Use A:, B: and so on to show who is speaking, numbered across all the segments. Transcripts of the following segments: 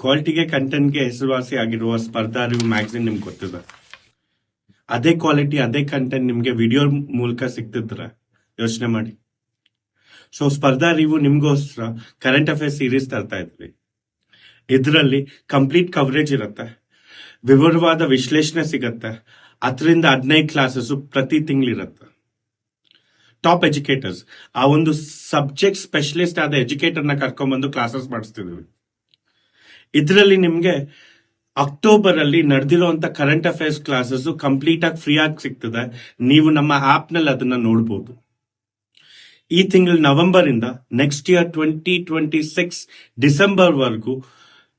A: ಕ್ವಾಲಿಟಿಗೆ ಕಂಟೆಂಟ್ಗೆ ಹೆಸರುವಾಸಿ ಆಗಿರುವ ಸ್ಪರ್ಧಾ ಅರಿವು ಮ್ಯಾಗಝಿನ್ ನಿಮ್ಗೆ ಗೊತ್ತಿದೆ. ಅದೇ ಕ್ವಾಲಿಟಿ ಅದೇ ಕಂಟೆಂಟ್ ನಿಮ್ಗೆ ವಿಡಿಯೋ ಮೂಲಕ ಸಿಗ್ತಿದ್ರ ಯೋಚನೆ ಮಾಡಿ. ಸೊ ಸ್ಪರ್ಧಾ ಅರಿವು ನಿಮ್ಗೋಸ್ಕರ ಕರೆಂಟ್ ಅಫೇರ್ಸ್ ಸೀರೀಸ್ ತರ್ತಾ ಇದ್ವಿ. ಇದರಲ್ಲಿ ಕಂಪ್ಲೀಟ್ ಕವರೇಜ್ ಇರುತ್ತೆ, ವಿವರವಾದ ವಿಶ್ಲೇಷಣೆ ಸಿಗತ್ತೆ, 10-15 ಕ್ಲಾಸಸ್ ಪ್ರತಿ ತಿಂಗಳಿರುತ್ತೆ. ಟಾಪ್ ಎಜುಕೇಟರ್ಸ್, ಆ ಒಂದು ಸಬ್ಜೆಕ್ಟ್ ಸ್ಪೆಷಲಿಸ್ಟ್ ಆದ ಎಜುಕೇಟರ್ನ ಕರ್ಕೊಂಡ್ಬಂದು ಕ್ಲಾಸಸ್ ಮಾಡಿಸ್ತಿದ್ವಿ. ಇದರಲ್ಲಿ ನಿಮ್ಗೆ ಅಕ್ಟೋಬರ್ ಅಲ್ಲಿ ನಡೆದಿರುವಂತ ಕರೆಂಟ್ ಅಫೇರ್ಸ್ ಕ್ಲಾಸಸ್ ಕಂಪ್ಲೀಟ್ ಆಗಿ ಫ್ರೀ ಆಗಿ ಸಿಗ್ತದೆ. ನೀವು ನಮ್ಮ ಆಪ್ ನಲ್ಲಿ ಅದನ್ನ ನೋಡಬಹುದು. ಈ ತಿಂಗಳು ನವೆಂಬರ್ ಇಂದ ನೆಕ್ಸ್ಟ್ ಇಯರ್ 2026 ಡಿಸೆಂಬರ್ ವರೆಗೂ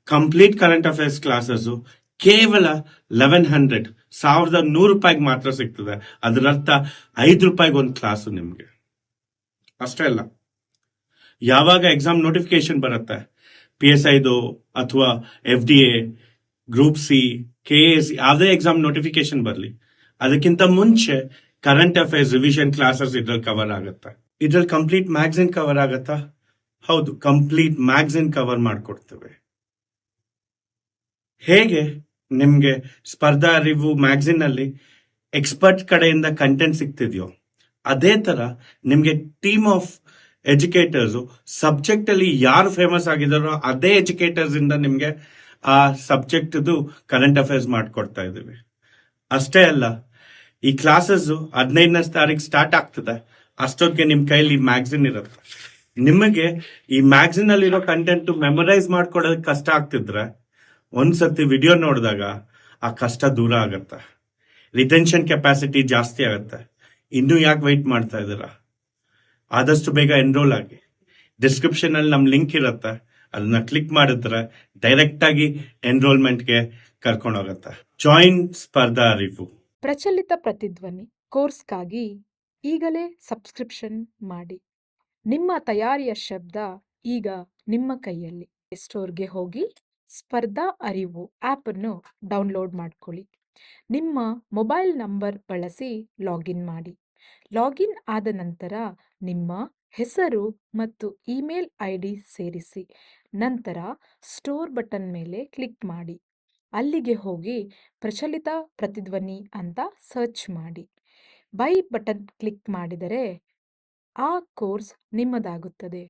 A: ಕಂಪ್ಲೀಟ್ ಕರೆಂಟ್ ಅಫೇರ್ಸ್ ಕ್ಲಾಸಸ್ ಕೇವಲ 1100 ರೂಪಾಯಿಗೆ ಮಾತ್ರ ಸಿಗ್ತದೆ. ಅದರರ್ಥ ₹5 ಒಂದು ಕ್ಲಾಸು ನಿಮ್ಗೆ. ಅಷ್ಟೇ ಅಲ್ಲ, ಯಾವಾಗ ಎಕ್ಸಾಮ್ ನೋಟಿಫಿಕೇಶನ್ ಬರುತ್ತೆ, PSIದು ಅಥವಾ FDA, ಗ್ರೂಪ್ ಸಿ, KAS ಯಾವುದೇ ಎಕ್ಸಾಮ್ ನೋಟಿಫಿಕೇಶನ್ ಬರಲಿ, ಅದಕ್ಕಿಂತ ಮುಂಚೆ ಕರೆಂಟ್ ಅಫೇರ್ಸ್ ರಿವಿಷನ್ ಕ್ಲಾಸಸ್ ಇದ್ರಲ್ಲಿ ಕವರ್ ಆಗುತ್ತೆ. ಇದ್ರಲ್ಲಿ ಕಂಪ್ಲೀಟ್ ಮ್ಯಾಗಝಿನ್ ಕವರ್ ಆಗತ್ತಾ? ಹೌದು, ಕಂಪ್ಲೀಟ್ ಮ್ಯಾಗಝಿನ್ ಕವರ್ ಮಾಡ್ಕೊಡ್ತೇವೆ. ಹೇಗೆ ನಿಮ್ಗೆ ಸ್ಪರ್ಧಾ ಅರಿವು ಮ್ಯಾಗಝಿನ್ ಅಲ್ಲಿ ಎಕ್ಸ್ಪರ್ಟ್ ಕಡೆಯಿಂದ ಕಂಟೆಂಟ್ ಸಿಗ್ತಿದ್ಯೋ, ಅದೇ ತರ ನಿಮ್ಗೆ ಟೀಮ್ ಆಫ್ ಎಜುಕೇಟರ್ಸ್ ಸಬ್ಜೆಕ್ಟ್ ಅಲ್ಲಿ ಯಾರು ಫೇಮಸ್ ಆಗಿದಾರೋ ಅದೇ ಎಜುಕೇಟರ್ಸ್ ಇಂದ ನಿಮ್ಗೆ ಆ ಸಬ್ಜೆಕ್ಟ್ ಕರೆಂಟ್ ಅಫೇರ್ಸ್ ಮಾಡ್ಕೊಡ್ತಾ ಇದೀವಿ. ಅಷ್ಟೇ ಅಲ್ಲ, ಈ ಕ್ಲಾಸಸ್ 15ನೇ ತಾರೀಕು ಸ್ಟಾರ್ಟ್ ಆಗ್ತದೆ. ಅಷ್ಟೊತ್ತಿಗೆ ನಿಮ್ ಕೈಲಿ ಮ್ಯಾಗಝಿನ್ ಇರುತ್ತೆ. ನಿಮಗೆ ಈ ಮ್ಯಾಗಝಿನ್ ಅಲ್ಲಿರೋ ಕಂಟೆಂಟ್ ಮೆಮೊರೈಸ್ ಮಾಡ್ಕೊಡೋದಕ್ಕೆ ಕಷ್ಟ ಆಗ್ತಿದ್ರೆ ಒಂದ್ಸತಿ ವಿಡಿಯೋ ನೋಡಿದಾಗ ಆ ಕಷ್ಟ ದೂರ ಆಗತ್ತೆ, ರಿಟೆನ್ಷನ್ ಕೆಪಾಸಿಟಿ ಜಾಸ್ತಿ ಆಗತ್ತೆ. ಇನ್ನೂ ಯಾಕೆ ವೆಯ್ಟ್ ಮಾಡ್ತಾ ಇದ್ದೀರಾ? ಆದಷ್ಟು ಬೇಗ ಎನ್ರೋಲ್ ಆಗಿ. ಡಿಸ್ಕ್ರಿಪ್ಷನ್ ಅಲ್ಲಿ ನಮ್ ಲಿಂಕ್ ಇರುತ್ತೆ, ಅದನ್ನ ಕ್ಲಿಕ್ ಮಾಡಿದ್ರೆ ಡೈರೆಕ್ಟ್ ಆಗಿ ಎನ್ರೋಲ್ಮೆಂಟ್ಗೆ ಕರ್ಕೊಂಡೋಗತ್ತೆ. ಜಾಯಿನ್ ಸ್ಪರ್ಧಾ ಅರಿವು.
B: ಪ್ರಚಲಿತ ಪ್ರತಿಧ್ವನಿ ಕೋರ್ಸ್ಗಾಗಿ ಈಗಲೇ ಸಬ್ಸ್ಕ್ರಿಪ್ಷನ್ ಮಾಡಿ. ನಿಮ್ಮ ತಯಾರಿಯ ಶಬ್ದ ಈಗ ನಿಮ್ಮ ಕೈಯಲ್ಲಿ. ಸ್ಟೋರ್ಗೆ ಹೋಗಿ ಸ್ಪರ್ಧಾ ಅರಿವು ಆಪ್ ಅನ್ನು ಡೌನ್ಲೋಡ್ ಮಾಡ್ಕೊಳ್ಳಿ. ನಿಮ್ಮ ಮೊಬೈಲ್ ನಂಬರ್ ಬಳಸಿ ಲಾಗಿನ್ ಮಾಡಿ. ಲಾಗಿನ್ ಆದ ನಂತರ ನಿಮ್ಮ ಹೆಸರು ಮತ್ತು ಇಮೇಲ್ ID ಸೇರಿಸಿ. ನಂತರ ಸ್ಟೋರ್ ಬಟನ್ ಮೇಲೆ ಕ್ಲಿಕ್ ಮಾಡಿ. ಅಲ್ಲಿಗೆ ಹೋಗಿ ಪ್ರಚಲಿತ ಪ್ರತಿಧ್ವನಿ ಅಂತ ಸರ್ಚ್ ಮಾಡಿ. ಬೈ ಬಟನ್ ಕ್ಲಿಕ್ ಮಾಡಿದರೆ ಆ ಕೋರ್ಸ್ ನಿಮ್ಮದಾಗುತ್ತದೆ.